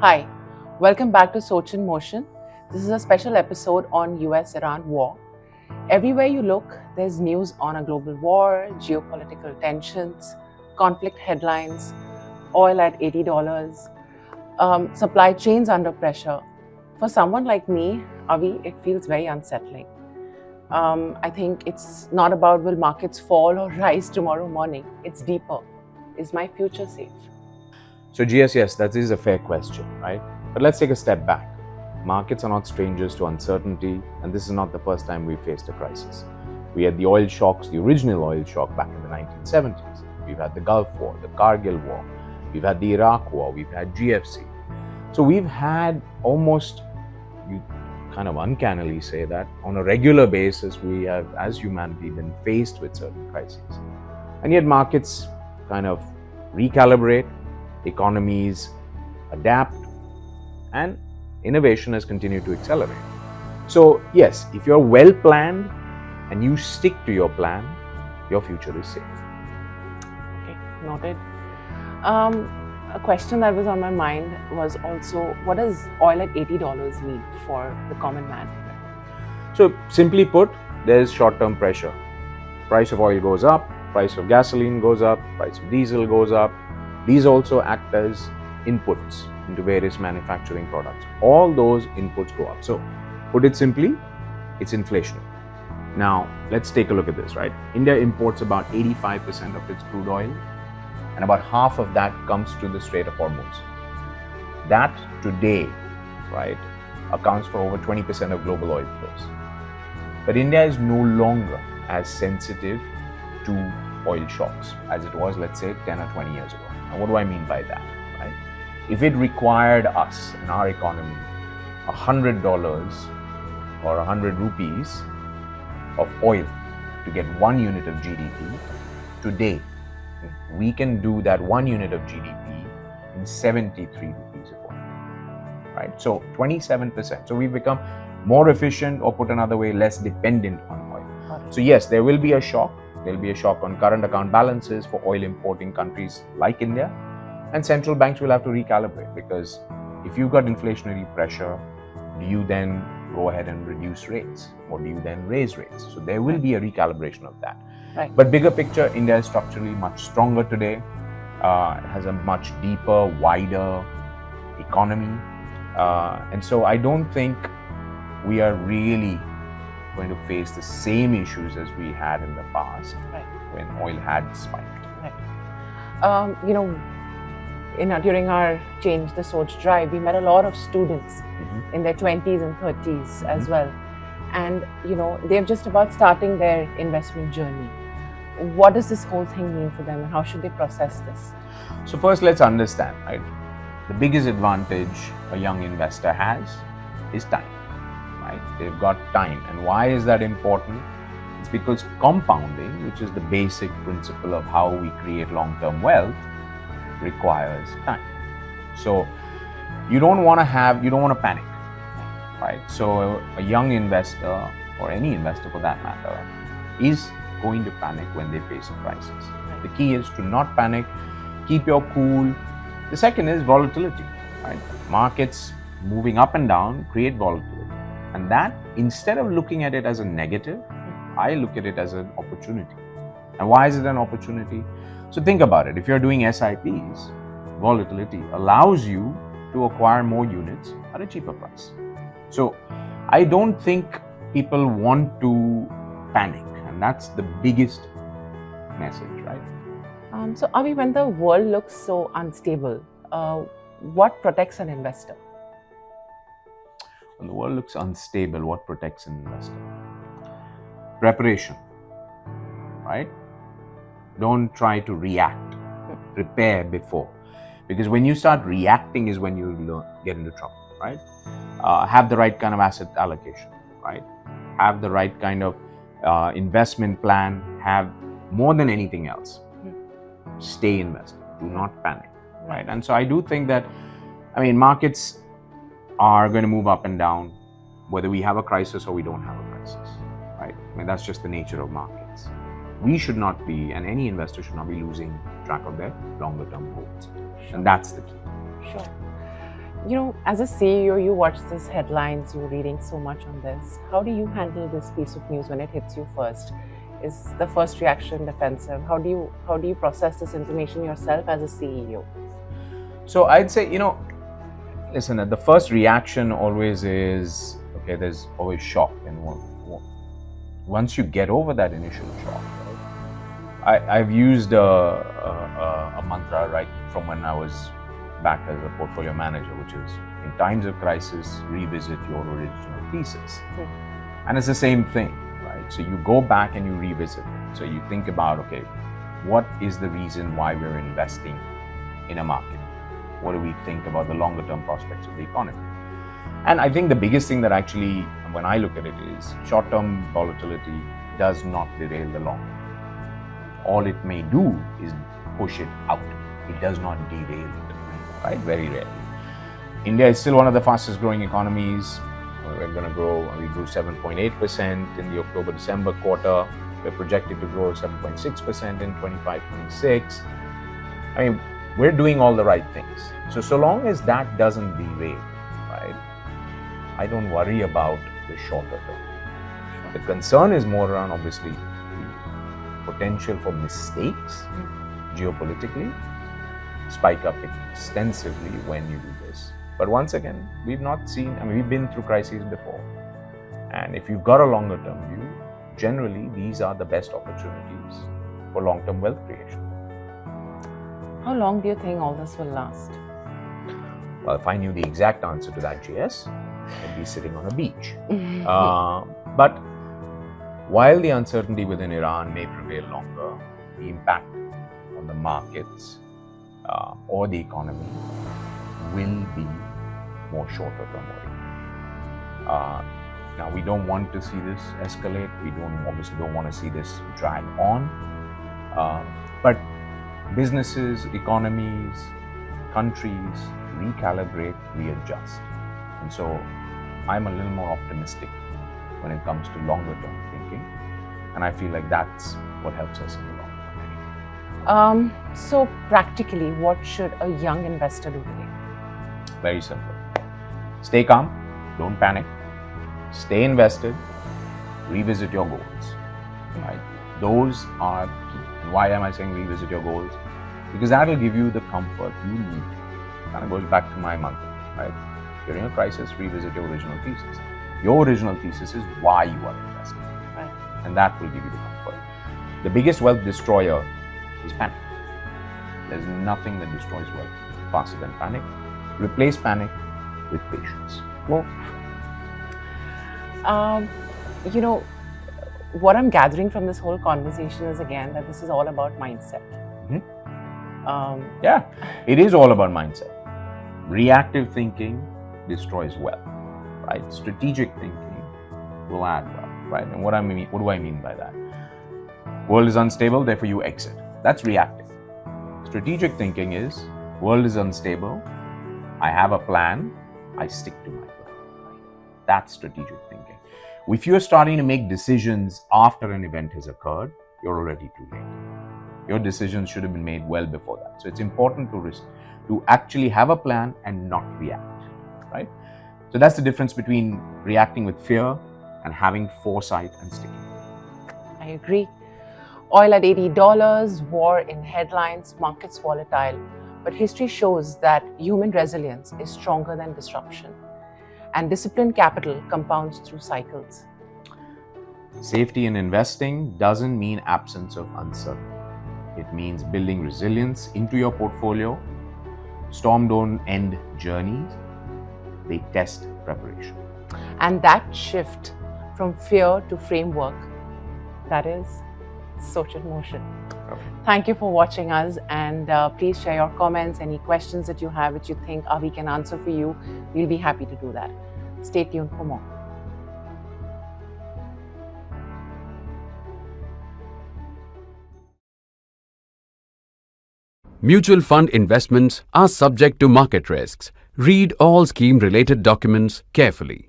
Hi, welcome back to Soch in Motion. This is a special episode on US-Iran war. Everywhere you look, there's news on a global war, geopolitical tensions, conflict headlines, oil at $80, supply chains under pressure. For someone like me, Avi, it feels very unsettling. I think it's not about will markets fall or rise tomorrow morning. It's deeper. Is my future safe? So GS, yes, that is a fair question, right? But let's take a step back. Markets are not strangers to uncertainty, and this is not the first time we faced a crisis. We had the oil shocks, the original oil shock back in the 1970s. We've had the Gulf War, the Kargil War. We've had the Iraq War. We've had GFC. So we've had almost, you kind of uncannily say that, on a regular basis, we have, as humanity, been faced with certain crises. And yet markets kind of recalibrate, economies adapt, and innovation has continued to accelerate. So yes, if you're well planned and you stick to your plan, your future is safe. Okay, noted. A question that was on my mind was also, what does oil at $80 mean for the common man? So simply put, there's short-term pressure. Price of oil goes up, price of gasoline goes up, price of diesel goes up. These also act as inputs into various manufacturing products. All those inputs go up. So, put it simply, it's inflation. Now, let's take a look at this, right? India imports about 85% of its crude oil, and about half of that comes through the Strait of Hormuz. That today, right, accounts for over 20% of global oil flows. But India is no longer as sensitive to oil shocks as it was, let's say, 10 or 20 years ago. Now, what do I mean by that, right? If it required us in our economy $100 or 100 rupees of oil to get 1 unit of GDP, today we can do that 1 unit of GDP in 73 rupees of oil, right? So 27%. So we've become more efficient, or put another way, less dependent on oil. So yes, there will be a shock. There will be a shock on current account balances for oil importing countries like India, and central banks will have to recalibrate, because if you've got inflationary pressure, do you then go ahead and reduce rates, or do you then raise rates? So there will be a recalibration of that. Right. But bigger picture, India is structurally much stronger today. It has a much deeper, wider economy, and so I don't think we are really going to face the same issues as we had in the past, right, when oil had spiked. Right. During our Change the Soch drive, we met a lot of students in their 20s and 30s as well. And, they're just about starting their investment journey. What does this whole thing mean for them, and how should they process this? So first, let's understand, right? The biggest advantage a young investor has is time. Right? They've got time. And why is that important? It's because compounding, which is the basic principle of how we create long-term wealth, requires time. So you don't want to panic, right? So a young investor, or any investor for that matter, is going to panic when they face a crisis. The key is to not panic, keep your cool. The second is volatility, right? Markets moving up and down create volatility. And that, instead of looking at it as a negative, I look at it as an opportunity. And why is it an opportunity? So think about it. If you're doing SIPs, volatility allows you to acquire more units at a cheaper price. So I don't think people want to panic. And that's the biggest message, right? So Avi, when the world looks so unstable, what protects an investor? When the world looks unstable, what protects an investor? Preparation, right? Don't try to react. Prepare before. Because when you start reacting is when you get into trouble, right? Have the right kind of asset allocation, right? Have the right kind of investment plan. Have, more than anything else, stay invested. Do not panic, right? And so I do think that, markets are going to move up and down, whether we have a crisis or we don't have a crisis, right? That's just the nature of markets. We should not be, and any investor should not be losing track of their longer term goals. And that's the key. Sure. As a CEO, you watch these headlines, you're reading so much on this. How do you handle this piece of news when it hits you first? Is the first reaction defensive? How do you process this information yourself as a CEO? So I'd say, listen, the first reaction always is, okay, there's always shock. And once you get over that initial shock, right, I've used a mantra right from when I was back as a portfolio manager, which is, in times of crisis, revisit your original thesis. And it's the same thing, right? So you go back and you revisit it. So you think about, okay, what is the reason why we're investing in a market? What do we think about the longer term prospects of the economy? And I think the biggest thing that actually, when I look at it, is short term volatility does not derail the long term. All it may do is push it out. It does not derail it. Right? Very rarely. India is still one of the fastest growing economies. We're going to grow, we grew 7.8% in the October-December quarter. We're projected to grow 7.6% in 25-26. I mean, we're doing all the right things. So long as that doesn't derail, right, I don't worry about the shorter term. The concern is more around, obviously, the potential for mistakes geopolitically spike up extensively when you do this. But once again, we've been through crises before. And if you've got a longer term view, generally these are the best opportunities for long-term wealth creation. How long do you think all this will last? Well, if I knew the exact answer to that, JS, I'd be sitting on a beach. But while the uncertainty within Iran may prevail longer, the impact on the markets or the economy will be more shorter term worry. Now, we don't want to see this escalate. We obviously don't want to see this drag on. But businesses, economies, countries recalibrate, readjust. And so I'm a little more optimistic when it comes to longer term thinking. And I feel like that's what helps us in the long term. So practically, what should a young investor do today? Very simple. Stay calm, don't panic, stay invested, revisit your goals. Right? Those are key. And why am I saying revisit your goals? Because that will give you the comfort you need. Kind of goes back to my mantra, right? During a crisis, revisit your original thesis. Your original thesis is why you are investing. Right? And that will give you the comfort. The biggest wealth destroyer is panic. There's nothing that destroys wealth faster than panic. Replace panic with patience. Well, what I'm gathering from this whole conversation is, again, that this is all about mindset. Yeah, it is all about mindset. Reactive thinking destroys wealth, right? Strategic thinking will add wealth, right? And what do I mean by that? World is unstable, therefore you exit. That's reactive. Strategic thinking is, world is unstable, I have a plan, I stick to my plan. That's strategic thinking. If you're starting to make decisions after an event has occurred, you're already too late. Your decisions should have been made well before that. So it's important to actually have a plan and not react, right? So that's the difference between reacting with fear and having foresight and sticking. I agree. Oil at $80, war in headlines, markets volatile. But history shows that human resilience is stronger than disruption. And disciplined capital compounds through cycles. Safety in investing doesn't mean absence of uncertainty. It means building resilience into your portfolio. Storms don't end journeys, they test preparation. And that shift from fear to framework, that is Soch in motion. Okay. Thank you for watching us, and please share your comments, any questions that you have which you think Avi can answer for you. We'll be happy to do that. Stay tuned for more. Mutual fund investments are subject to market risks. Read all scheme-related documents carefully.